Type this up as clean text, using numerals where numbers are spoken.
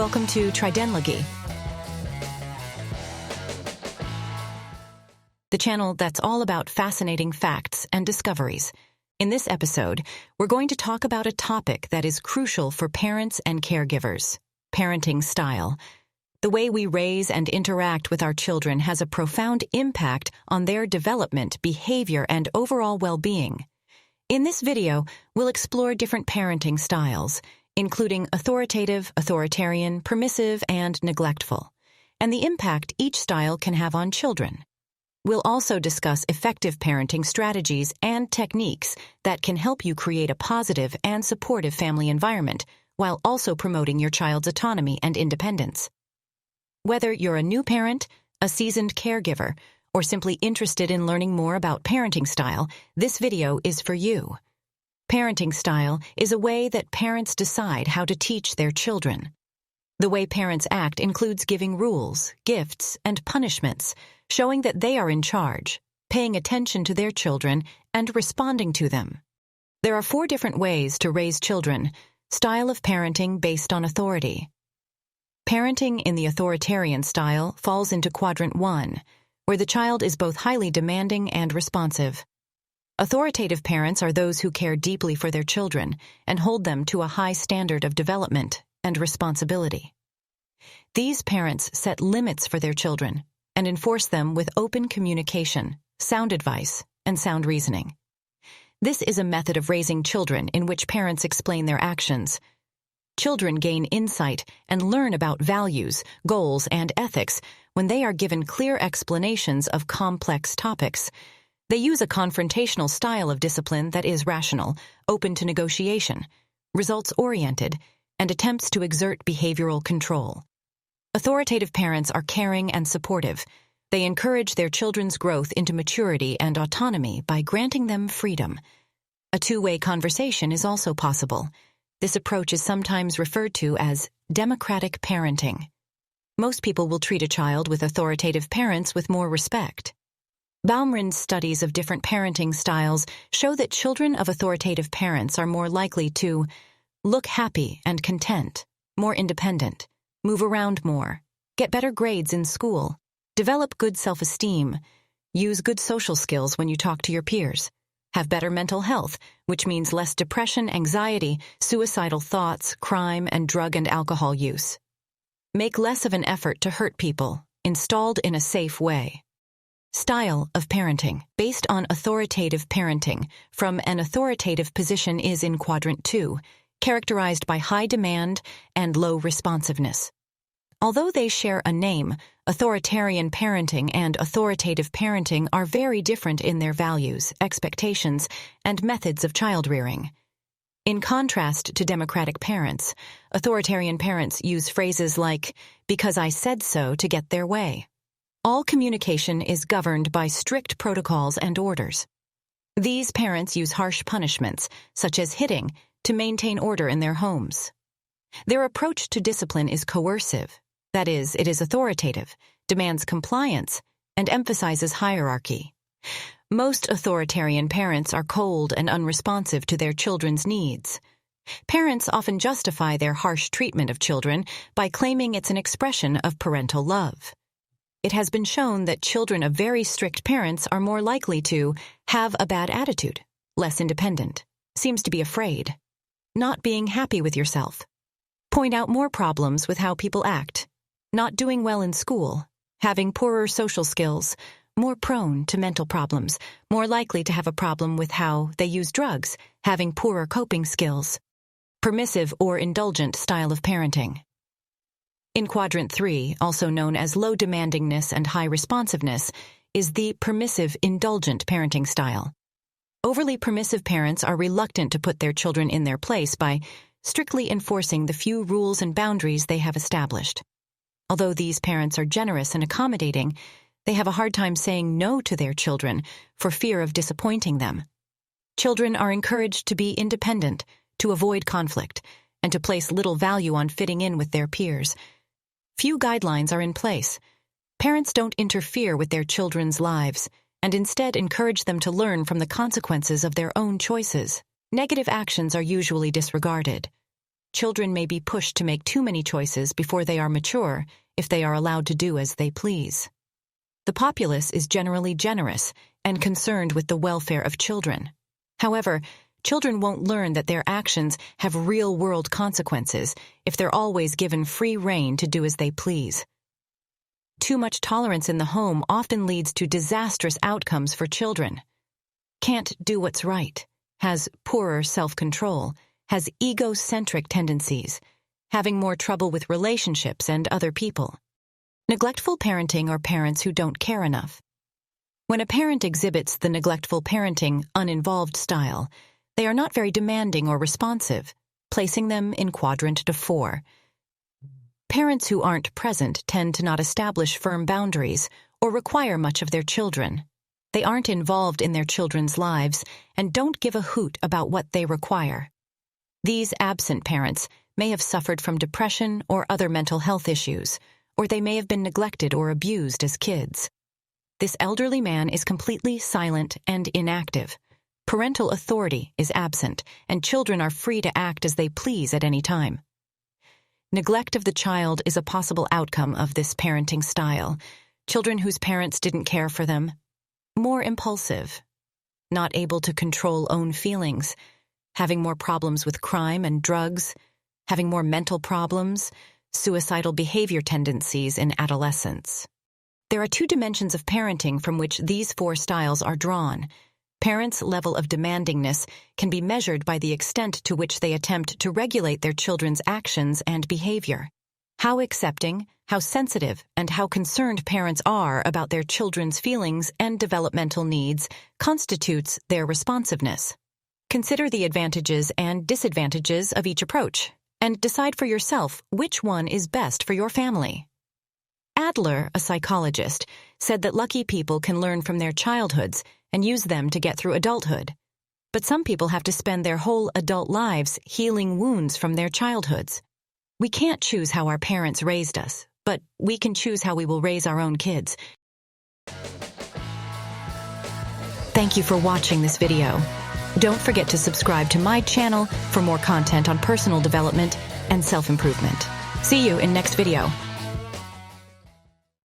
Welcome to Tridenlogy, the channel that's all about fascinating facts and discoveries. In this episode, we're going to talk about a topic that is crucial for parents and caregivers: parenting style. The way we raise and interact with our children has a profound impact on their development, behavior, and overall well-being. In this video, we'll explore different parenting styles, including authoritative, authoritarian, permissive, and neglectful, and the impact each style can have on children. We'll also discuss effective parenting strategies and techniques that can help you create a positive and supportive family environment while also promoting your child's autonomy and independence. Whether you're a new parent, a seasoned caregiver, or simply interested in learning more about parenting style, this video is for you. Parenting style is a way that parents decide how to teach their children. The way parents act includes giving rules, gifts, and punishments, showing that they are in charge, paying attention to their children, and responding to them. There are 4 different ways to raise children. Style of parenting based on authority. Parenting in the authoritarian style falls into Quadrant 1, where the child is both highly demanding and responsive. Authoritative parents are those who care deeply for their children and hold them to a high standard of development and responsibility. These parents set limits for their children and enforce them with open communication, sound advice, and sound reasoning. This is a method of raising children in which parents explain their actions. Children gain insight and learn about values, goals, and ethics when they are given clear explanations of complex topics. They use a confrontational style of discipline that is rational, open to negotiation, results-oriented, and attempts to exert behavioral control. Authoritative parents are caring and supportive. They encourage their children's growth into maturity and autonomy by granting them freedom. A two-way conversation is also possible. This approach is sometimes referred to as democratic parenting. Most people will treat a child with authoritative parents with more respect. Baumrinn's studies of different parenting styles show that children of authoritative parents are more likely to look happy and content, more independent, move around more, get better grades in school, develop good self-esteem, use good social skills when you talk to your peers, have better mental health, which means less depression, anxiety, suicidal thoughts, crime, and drug and alcohol use. Make less of an effort to hurt people, installed in a safe way. Style of parenting based on authoritative parenting from an authoritative position is in Quadrant 2, characterized by high demand and low responsiveness. Although they share a name, authoritarian parenting and authoritative parenting are very different in their values, expectations, and methods of child rearing. In contrast to democratic parents, authoritarian parents use phrases like, "because I said so," to get their way. All communication is governed by strict protocols and orders. These parents use harsh punishments, such as hitting, to maintain order in their homes. Their approach to discipline is coercive. That is, it is authoritative, demands compliance, and emphasizes hierarchy. Most authoritarian parents are cold and unresponsive to their children's needs. Parents often justify their harsh treatment of children by claiming it's an expression of parental love. It has been shown that children of very strict parents are more likely to have a bad attitude, less independent, seems to be afraid, not being happy with yourself, point out more problems with how people act, not doing well in school, having poorer social skills, more prone to mental problems, more likely to have a problem with how they use drugs, having poorer coping skills. Permissive or indulgent style of parenting. In Quadrant 3, also known as low demandingness and high responsiveness, is the permissive indulgent parenting style. Overly permissive parents are reluctant to put their children in their place by strictly enforcing the few rules and boundaries they have established. Although these parents are generous and accommodating, they have a hard time saying no to their children for fear of disappointing them. Children are encouraged to be independent, to avoid conflict, and to place little value on fitting in with their peers. Few guidelines are in place. Parents don't interfere with their children's lives and instead encourage them to learn from the consequences of their own choices. Negative actions are usually disregarded. Children may be pushed to make too many choices before they are mature if they are allowed to do as they please. The populace is generally generous and concerned with the welfare of children. However, children won't learn that their actions have real-world consequences if they're always given free rein to do as they please. Too much tolerance in the home often leads to disastrous outcomes for children. Can't do what's right, has poorer self-control, has egocentric tendencies, having more trouble with relationships and other people. Neglectful parenting or parents who don't care enough. When a parent exhibits the neglectful parenting, uninvolved style, they are not very demanding or responsive, placing them in quadrant 4. Parents who aren't present tend to not establish firm boundaries or require much of their children. They aren't involved in their children's lives and don't give a hoot about what they require. These absent parents may have suffered from depression or other mental health issues, or they may have been neglected or abused as kids. This elderly man is completely silent and inactive. Parental authority is absent, and children are free to act as they please at any time. Neglect of the child is a possible outcome of this parenting style. Children whose parents didn't care for them. More impulsive. Not able to control own feelings. Having more problems with crime and drugs. Having more mental problems. Suicidal behavior tendencies in adolescence. There are 2 dimensions of parenting from which these 4 styles are drawn. Parents' level of demandingness can be measured by the extent to which they attempt to regulate their children's actions and behavior. How accepting, how sensitive, and how concerned parents are about their children's feelings and developmental needs constitutes their responsiveness. Consider the advantages and disadvantages of each approach, and decide for yourself which one is best for your family. Adler, a psychologist, said that lucky people can learn from their childhoods and use them to get through adulthood. But some people have to spend their whole adult lives healing wounds from their childhoods. We can't choose how our parents raised us, but we can choose how we will raise our own kids. Thank you for watching this video. Don't forget to subscribe to my channel for more content on personal development and self-improvement. See you in next video.